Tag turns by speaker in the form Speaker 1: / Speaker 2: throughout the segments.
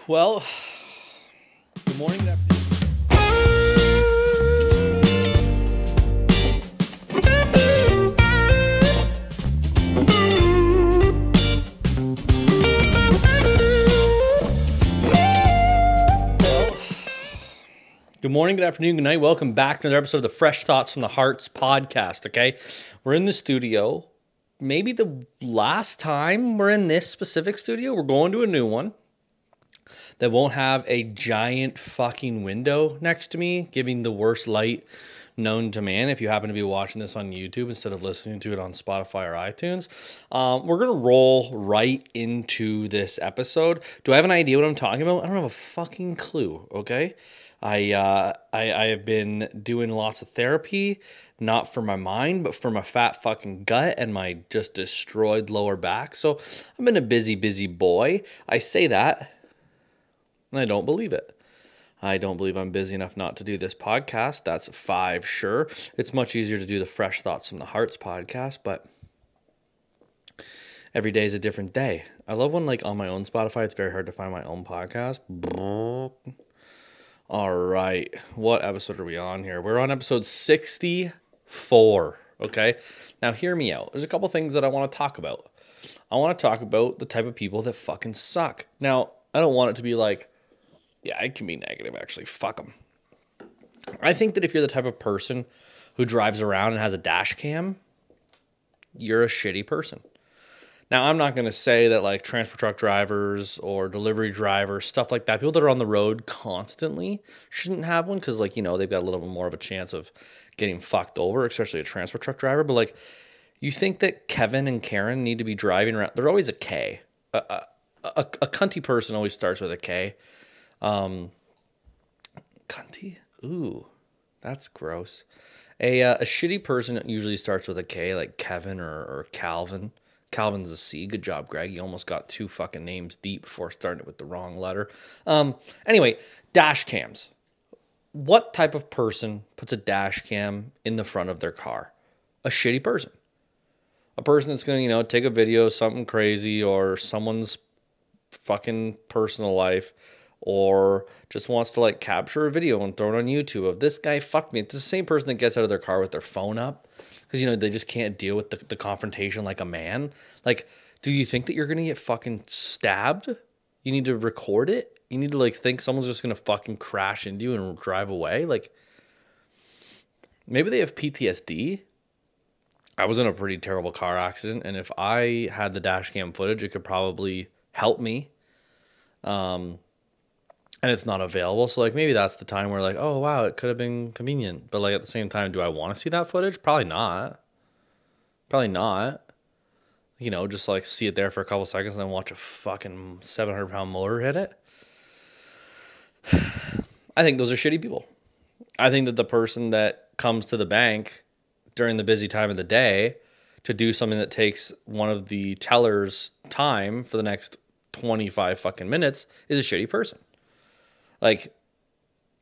Speaker 1: Well, good morning, good afternoon. Good morning, good afternoon, good night. Welcome back to another episode of the Fresh Thoughts from the Hearts podcast, okay? We're in the studio. Maybe the last time we're in this specific studio. We're going to a new one that won't have a giant fucking window next to me, giving the worst light known to man. If you happen to be watching this on YouTube instead of listening to it on Spotify or iTunes, we're going to roll right into this episode. Do I have an idea what I'm talking about? I don't have a fucking clue, okay? I have been doing lots of therapy, not for my mind, but for my fat fucking gut and my just destroyed lower back. So I've been a busy boy. I say that, and I don't believe it. I don't believe I'm busy enough not to do this podcast. That's 5, sure. It's much easier to do the Fresh Thoughts from the Hearts podcast, but every day is a different day. I love when, like, on my own Spotify, it's very hard to find my own podcast. All right, what episode are we on here? We're on episode 64, okay? Now, hear me out. There's a couple things that I want to talk about. I want to talk about the type of people that fucking suck. Now, I don't want it to be like, yeah, it can be negative, actually. Fuck them. I think that if you're the type of person who drives around and has a dash cam, you're a shitty person. Now, I'm not going to say that, like, transport truck drivers or delivery drivers, stuff like that, people that are on the road constantly shouldn't have one because, like, you know, they've got a little bit more of a chance of getting fucked over, especially a transport truck driver. But, like, you think that Kevin and Karen need to be driving around. They're always a K. A cunty person always starts with a K. Cunty? Ooh, that's gross. A shitty person usually starts with a K, like Kevin or Calvin. Calvin's a C. Good job, Greg. You almost got 2 fucking names deep before starting it with the wrong letter. Anyway, dash cams. What type of person puts a dash cam in the front of their car? A shitty person. A person that's going to, you know, take a video of something crazy or someone's fucking personal life, or just wants to, like, capture a video and throw it on YouTube of this guy fucked me. It's the same person that gets out of their car with their phone up because, you know, they just can't deal with the confrontation like a man. Like, do you think that you're going to get fucking stabbed? You need to record it? You need to, like, think someone's just going to fucking crash into you and drive away? Like, maybe they have PTSD. I was in a pretty terrible car accident, and if I had the dash cam footage, it could probably help me. And it's not available. So, like, maybe that's the time where, like, oh, wow, it could have been convenient. But, like, at the same time, do I want to see that footage? Probably not. Probably not. You know, just, like, see it there for a couple seconds and then watch a fucking 700-pound motor hit it. I think those are shitty people. I think that the person that comes to the bank during the busy time of the day to do something that takes one of the tellers' time for the next 25 fucking minutes is a shitty person. Like,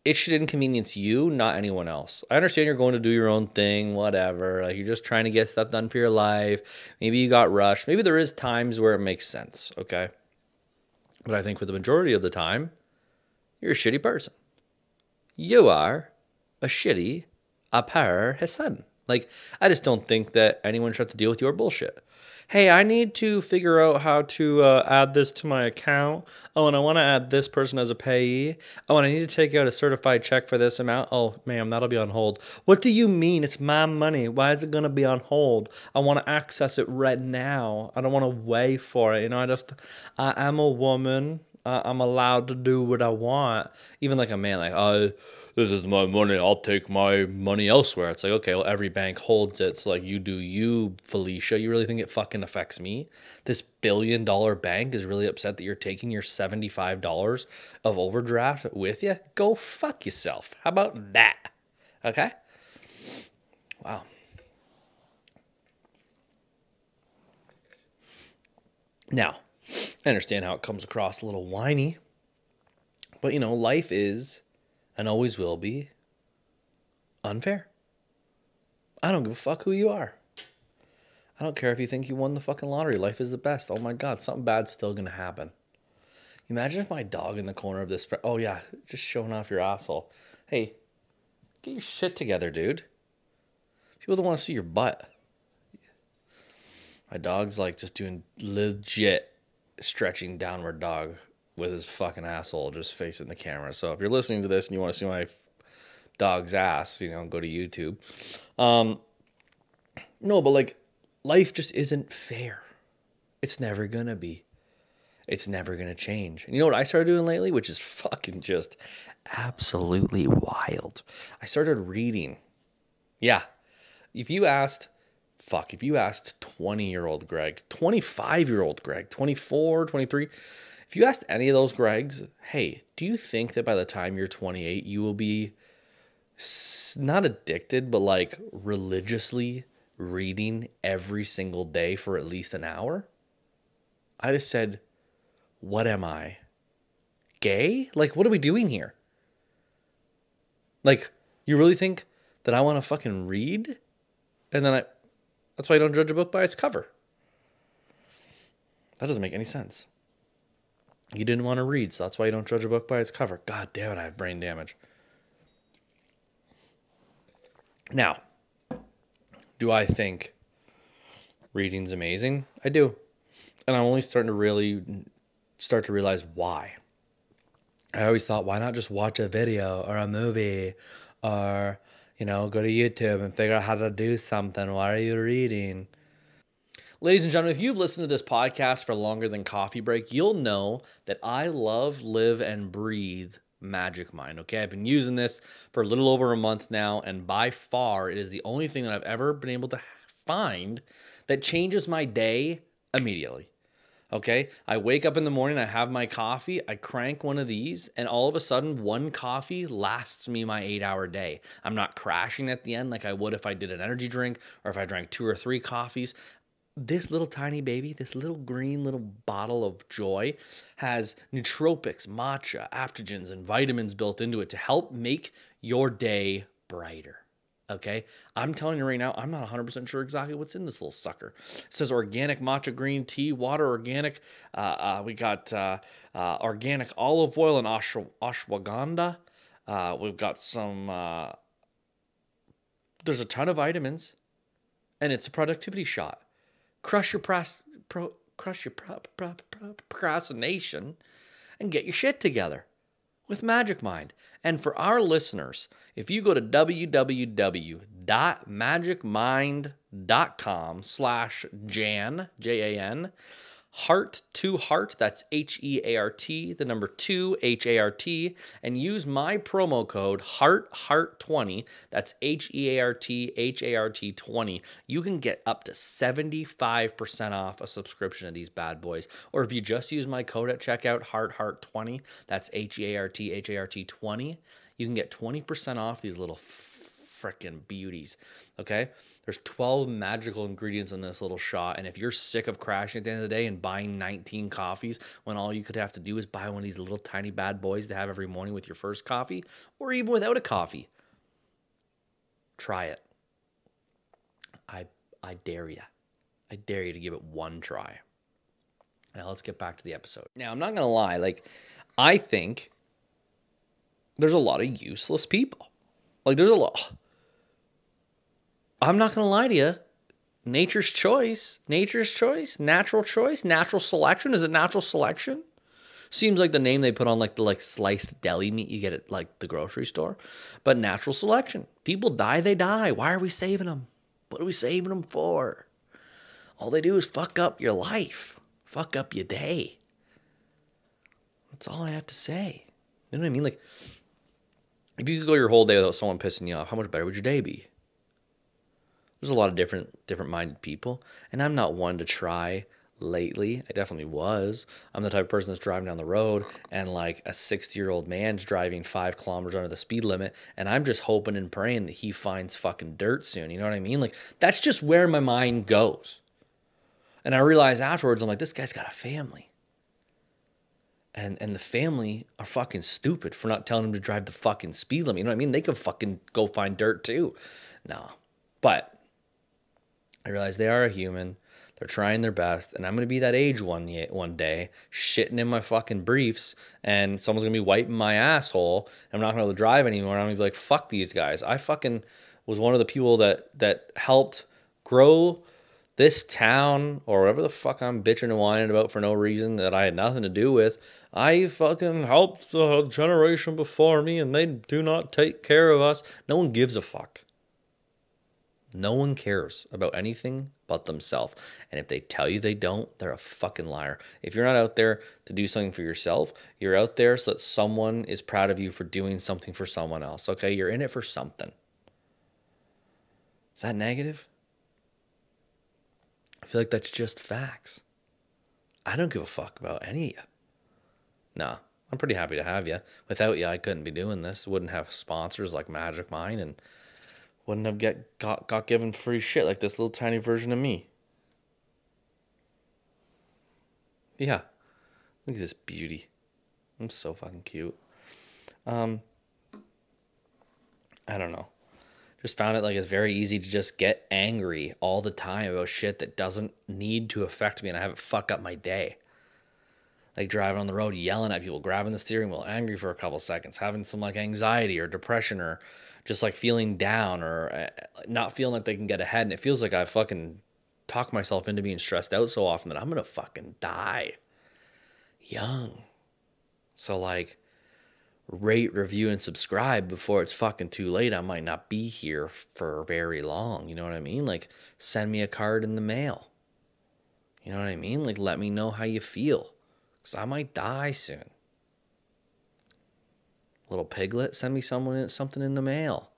Speaker 1: it should inconvenience you, not anyone else. I understand you're going to do your own thing, whatever. Like, you're just trying to get stuff done for your life. Maybe you got rushed. Maybe there is times where it makes sense, okay? But I think for the majority of the time, you're a shitty person. You are a shitty person. Like, I just don't think that anyone should have to deal with your bullshit. Hey, I need to figure out how to add this to my account. Oh, and I want to add this person as a payee. Oh, and I need to take out a certified check for this amount. Oh, ma'am, that'll be on hold. What do you mean? It's my money. Why is it going to be on hold? I want to access it right now. I don't want to wait for it. You know, I am a woman. I'm allowed to do what I want. Even like a man, like, oh, this is my money. I'll take my money elsewhere. It's like, okay, well, every bank holds it. So, like, you do you, Felicia. You really think it fucking affects me? This $1 billion bank is really upset that you're taking your $75 of overdraft with you? Go fuck yourself. How about that? Okay? Wow. Now, I understand how it comes across a little whiny. But, you know, life is, and always will be, unfair. I don't give a fuck who you are. I don't care if you think you won the fucking lottery. Life is the best. Oh my God, something bad's still going to happen. Imagine if my dog in the corner of this, oh yeah, just showing off your asshole. Hey, get your shit together, dude. People don't want to see your butt. My dog's like just doing legit stretching downward dog with his fucking asshole just facing the camera. So if you're listening to this and you want to see my dog's ass, you know, go to YouTube. No, but like life just isn't fair. It's never gonna be. It's never going to change. And you know what I started doing lately, which is fucking just absolutely wild? I started reading. Yeah. If you asked 20-year-old Greg, 25-year-old Greg, 24, 23, if you asked any of those Gregs, hey, do you think that by the time you're 28, you will be not addicted, but like religiously reading every single day for at least an hour? I just said, what am I? Gay? Like, what are we doing here? Like, you really think that I want to fucking read? And then that's why I don't judge a book by its cover. That doesn't make any sense. You didn't want to read, so that's why you don't judge a book by its cover. God damn it, I have brain damage. Now, do I think reading's amazing? I do. And I'm only starting to realize why. I always thought, why not just watch a video or a movie or, you know, go to YouTube and figure out how to do something? Why are you reading? Ladies and gentlemen, if you've listened to this podcast for longer than coffee break, you'll know that I love, live, and breathe Magic Mind. Okay, I've been using this for a little over a month now, and by far it is the only thing that I've ever been able to find that changes my day immediately. Okay, I wake up in the morning, I have my coffee, I crank one of these, and all of a sudden, one coffee lasts me my 8-hour day. I'm not crashing at the end like I would if I did an energy drink or if I drank 2 or 3 coffees. This little tiny baby, this little green little bottle of joy has nootropics, matcha, adaptogens, and vitamins built into it to help make your day brighter. Okay, I'm telling you right now, I'm not 100% sure exactly what's in this little sucker. It says organic matcha green tea, water, organic. We got organic olive oil and ashwagandha. We've got some. There's a ton of vitamins, and it's a productivity shot. Crush your procrastination and get your shit together with Magic Mind. And for our listeners, if you go to www.magicmind.com/Jan, Jan, Heart2Heart, that's HEART, the number 2, HART, and use my promo code HEART20, that's HEART 20, you can get up to 75% off a subscription to these bad boys. Or if you just use my code at checkout, HEART20, that's HEART 20, you can get 20% off these little freaking beauties, okay? There's 12 magical ingredients in this little shot, and if you're sick of crashing at the end of the day and buying 19 coffees when all you could have to do is buy one of these little tiny bad boys to have every morning with your first coffee, or even without a coffee, try it. I dare you. I dare you to give it one try. Now let's get back to the episode. Now, I'm not going to lie, like, I think there's a lot of useless people. Like, there's a lot. I'm not going to lie to you. Natural choice, natural selection. Is it natural selection? Seems like the name they put on like the sliced deli meat you get at like the grocery store. But natural selection. People die, they die. Why are we saving them? What are we saving them for? All they do is fuck up your life. Fuck up your day. That's all I have to say. You know what I mean? Like, if you could go your whole day without someone pissing you off, how much better would your day be? There's a lot of different minded people, and I'm not one to try lately. I definitely was. I'm the type of person that's driving down the road and like a 60-year-old man's driving 5 kilometers under the speed limit, and I'm just hoping and praying that he finds fucking dirt soon. You know what I mean? Like, that's just where my mind goes. And I realize afterwards, I'm like, this guy's got a family. And the family are fucking stupid for not telling him to drive the fucking speed limit. You know what I mean? They could fucking go find dirt too. No. But I realize they are a human. They're trying their best, and I'm going to be that age one day, shitting in my fucking briefs, and someone's going to be wiping my asshole. I'm not going to be able to drive anymore. And I'm going to be like, fuck these guys. I fucking was one of the people that helped grow this town, or whatever the fuck I'm bitching and whining about for no reason that I had nothing to do with. I fucking helped the generation before me, and they do not take care of us. No one gives a fuck. No one cares about anything but themselves. And if they tell you they don't, they're a fucking liar. If you're not out there to do something for yourself, you're out there so that someone is proud of you for doing something for someone else. Okay, you're in it for something. Is that negative? I feel like that's just facts. I don't give a fuck about any of you. No, I'm pretty happy to have you. Without you, I couldn't be doing this. Wouldn't have sponsors like Magic Mind, and wouldn't have got given free shit like this little tiny version of me. Yeah. Look at this beauty. I'm so fucking cute. I don't know. Just found it like it's very easy to just get angry all the time about shit that doesn't need to affect me and I have it fuck up my day. Like driving on the road, yelling at people, grabbing the steering wheel, angry for a couple seconds, having some like anxiety or depression or just like feeling down or not feeling like they can get ahead. And it feels like I fucking talk myself into being stressed out so often that I'm going to fucking die young. So like, rate, review, and subscribe before it's fucking too late. I might not be here for very long. You know what I mean? Like, send me a card in the mail. You know what I mean? Like, let me know how you feel. Because I might die soon. Little piglet, send me something in the mail.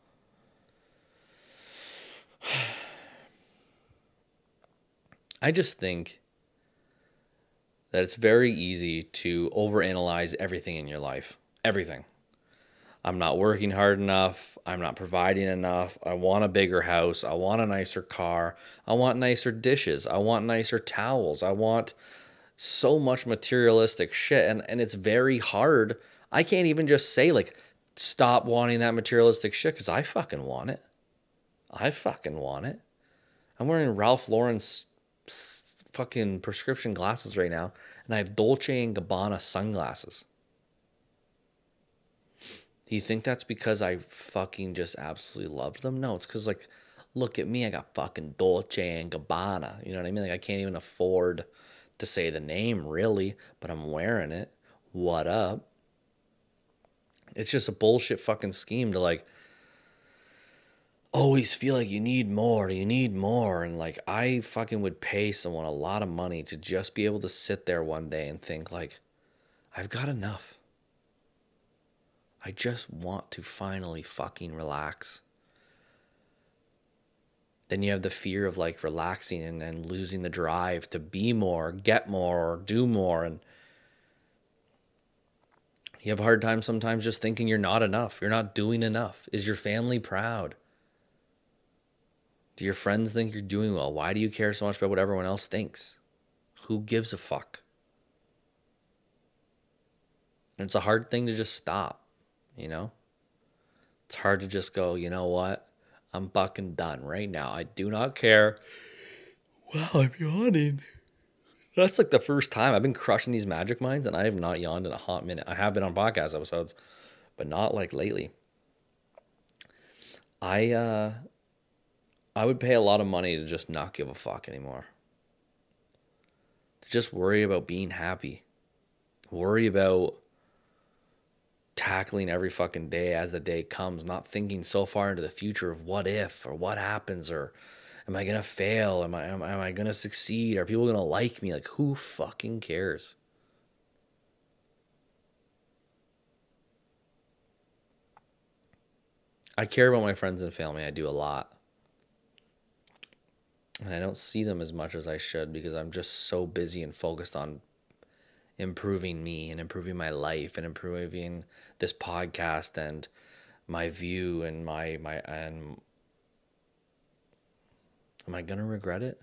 Speaker 1: I just think that it's very easy to overanalyze everything in your life. Everything. I'm not working hard enough. I'm not providing enough. I want a bigger house. I want a nicer car. I want nicer dishes. I want nicer towels. I want so much materialistic shit. And it's very hard. I can't even just say, like, stop wanting that materialistic shit because I fucking want it. I fucking want it. I'm wearing Ralph Lauren's fucking prescription glasses right now, and I have Dolce & Gabbana sunglasses. Do you think that's because I fucking just absolutely loved them? No, it's because, like, look at me. I got fucking Dolce & Gabbana. You know what I mean? Like, I can't even afford to say the name, really, but I'm wearing it. What up? It's just a bullshit fucking scheme to, like, always feel like you need more. And, like, I fucking would pay someone a lot of money to just be able to sit there one day and think, like, I've got enough. I just want to finally fucking relax. Then you have the fear of like relaxing and losing the drive to be more, get more, or do more. And you have a hard time sometimes just thinking you're not enough. You're not doing enough. Is your family proud? Do your friends think you're doing well? Why do you care so much about what everyone else thinks? Who gives a fuck? And it's a hard thing to just stop. You know, it's hard to just go, you know what? I'm fucking done right now. I do not care. Wow, I'm yawning. That's like the first time I've been crushing these magic minds and I have not yawned in a hot minute. I have been on podcast episodes, but not like lately. I would pay a lot of money to just not give a fuck anymore. To just worry about being happy. Worry about tackling every fucking day as the day comes, not thinking so far into the future of what if or what happens or am I gonna fail? Am I gonna succeed? Are people gonna like me? Like, who fucking cares? I care about my friends and family. I do a lot. And I don't see them as much as I should because I'm just so busy and focused on improving me and improving my life and improving this podcast and my view and my and am I gonna regret it?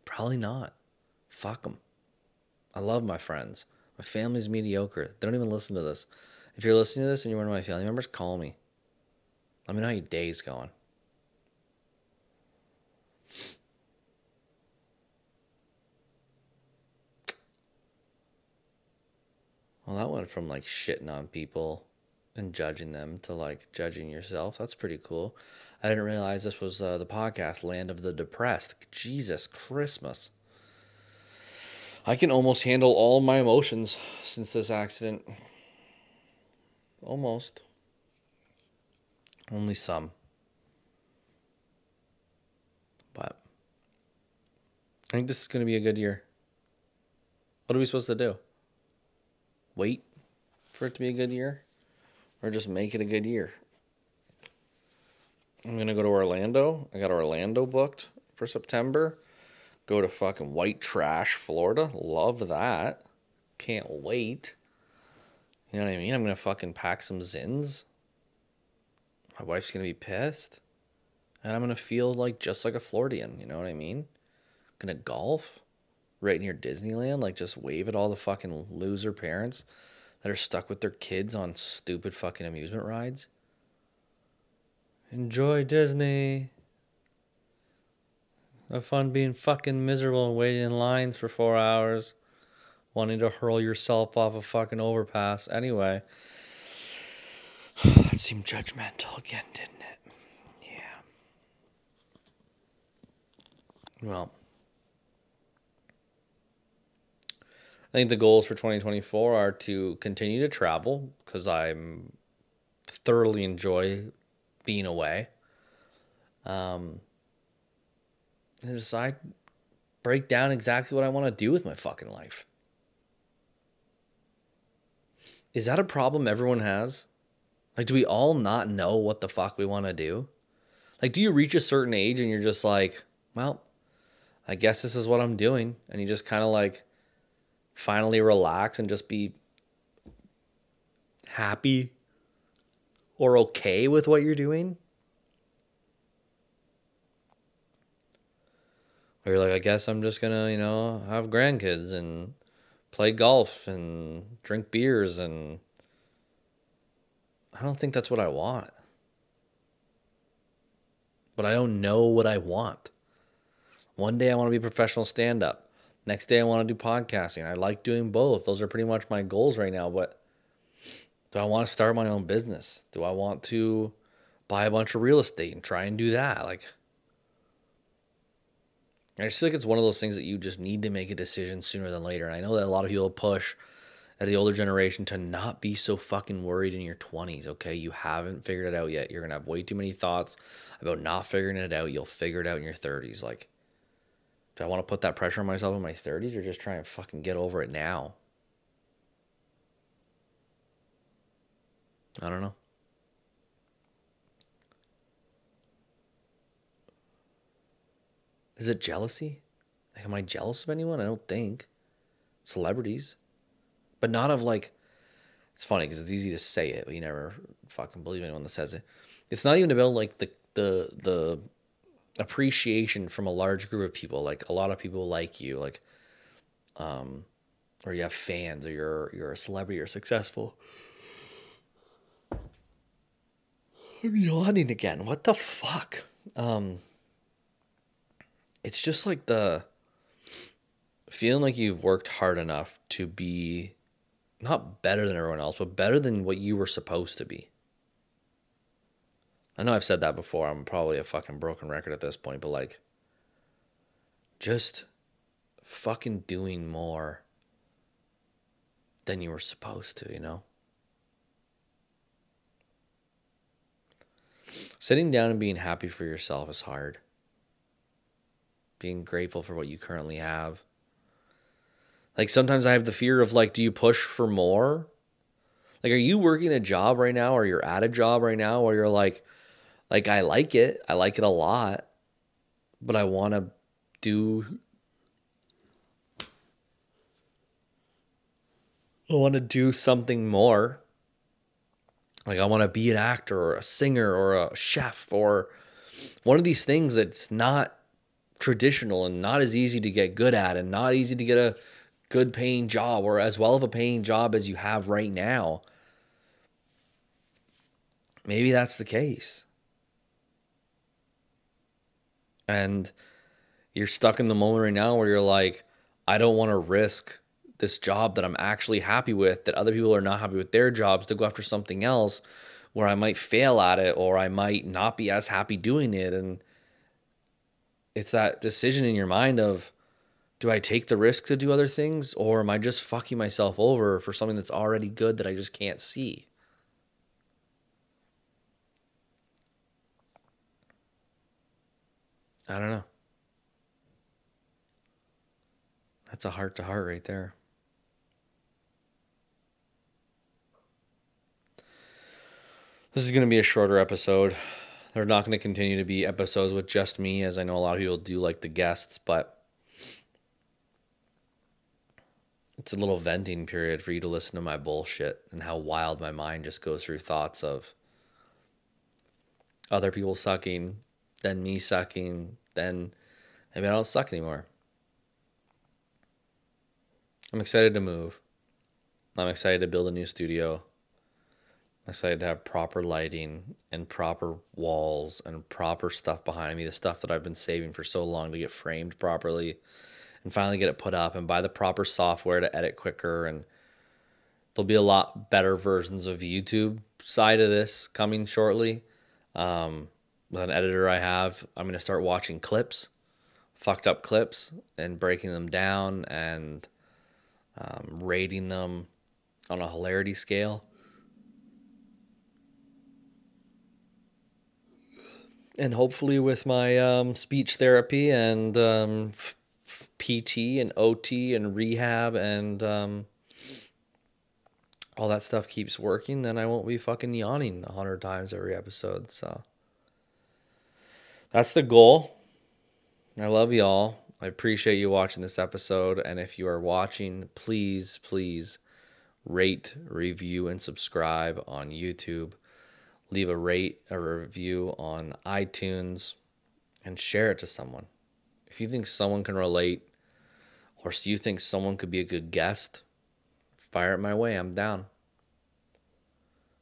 Speaker 1: Probably not. Fuck them. I love my friends. My family's mediocre. They don't even listen to this. If you're listening to this and you're one of my family members, call me. Let me know how your day's going. Well, that went from like shitting on people and judging them to like judging yourself. That's pretty cool. I didn't realize this was the podcast Land of the Depressed. Jesus Christmas. I can almost handle all my emotions since this accident. Almost. Only some. But I think this is going to be a good year. What are we supposed to do? Wait for it to be a good year? Or just make it a good year? I'm going to go to Orlando. I got Orlando booked for September. Go to fucking White Trash, Florida. Love that. Can't wait. You know what I mean? I'm going to fucking pack some Zins. My wife's going to be pissed. And I'm going to feel like just like a Floridian. You know what I mean? Going to golf right near Disneyland. Like just wave at all the fucking loser parents that are stuck with their kids on stupid fucking amusement rides. Enjoy Disney. Have fun being fucking miserable and waiting in lines for 4 hours. Wanting to hurl yourself off a fucking overpass. Anyway. That seemed judgmental again, didn't it? Yeah. Well. I think the goals for 2024 are to continue to travel because I'm thoroughly enjoy being away. And decide, break down exactly what I want to do with my fucking life. Is that a problem everyone has? Like, do we all not know what the fuck we want to do? Like, do you reach a certain age and you're just like, well, I guess this is what I'm doing. And you just kind of like finally relax and just be happy or okay with what you're doing? Or you're like, I guess I'm just gonna, have grandkids and play golf and drink beers, and I don't think that's what I want. But I don't know what I want. One day I want to be a professional stand-up. Next day I want to do podcasting. I like doing both. Those are pretty much my goals right now. But do I want to start my own business? Do I want to buy a bunch of real estate and try and do that? Like, I just feel like it's one of those things that you just need to make a decision sooner than later. And I know that a lot of people push at the older generation to not be so fucking worried in your 20s, okay? You haven't figured it out yet. You're going to have way too many thoughts about not figuring it out. You'll figure it out in your 30s. Like, do I want to put that pressure on myself in my 30s or just try and fucking get over it now? I don't know. Is it jealousy? Like, am I jealous of anyone? I don't think. Celebrities. But not of like, it's funny because it's easy to say it, but you never fucking believe anyone that says it. It's not even about like the appreciation from a large group of people. Like a lot of people like you, like, or you have fans, or you're a celebrity or successful. I'm yawning again. What the fuck? It's just like the feeling like you've worked hard enough to be not better than everyone else, but better than what you were supposed to be. I know I've said that before. I'm probably a fucking broken record at this point, but like, just fucking doing more than you were supposed to, you know? Sitting down and being happy for yourself is hard. Being grateful for what you currently have. Like sometimes I have the fear of like, do you push for more? Like, are you working a job right now, or you're at a job right now where you're like I like it a lot, but I want to do something more. Like I want to be an actor or a singer or a chef or one of these things that's not traditional and not as easy to get good at and not easy to get a good paying job or as well of a paying job as you have right now. Maybe that's the case. And you're stuck in the moment right now where you're like, I don't want to risk this job that I'm actually happy with, that other people are not happy with their jobs, to go after something else where I might fail at it or I might not be as happy doing it. And it's that decision in your mind of, do I take the risk to do other things, or am I just fucking myself over for something that's already good that I just can't see? I don't know. That's a heart to heart right there. This is going to be a shorter episode. They're not going to continue to be episodes with just me, as I know a lot of people do like the guests, but it's a little venting period for you to listen to my bullshit and how wild my mind just goes through thoughts of other people sucking, then me sucking, then maybe I don't suck anymore. I'm excited to move. I'm excited to build a new studio. I'm excited to have proper lighting and proper walls and proper stuff behind me, the stuff that I've been saving for so long to get framed properly and finally get it put up and buy the proper software to edit quicker. And there'll be a lot better versions of YouTube side of this coming shortly. With an editor I have, I'm going to start watching clips, fucked up clips, and breaking them down and rating them on a hilarity scale. And hopefully with my speech therapy and PT and OT and rehab and all that stuff keeps working, then I won't be fucking yawning 100 times every episode. So that's the goal. I love y'all. I appreciate you watching this episode. And if you are watching, please, please rate, review, and subscribe on YouTube. Leave a review on iTunes, and share it to someone. If you think someone can relate, or you think someone could be a good guest, fire it my way. I'm down.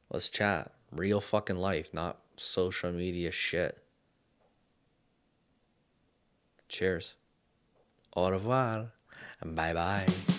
Speaker 1: Let's chat. Real fucking life, not social media shit. Cheers. Au revoir. And bye-bye.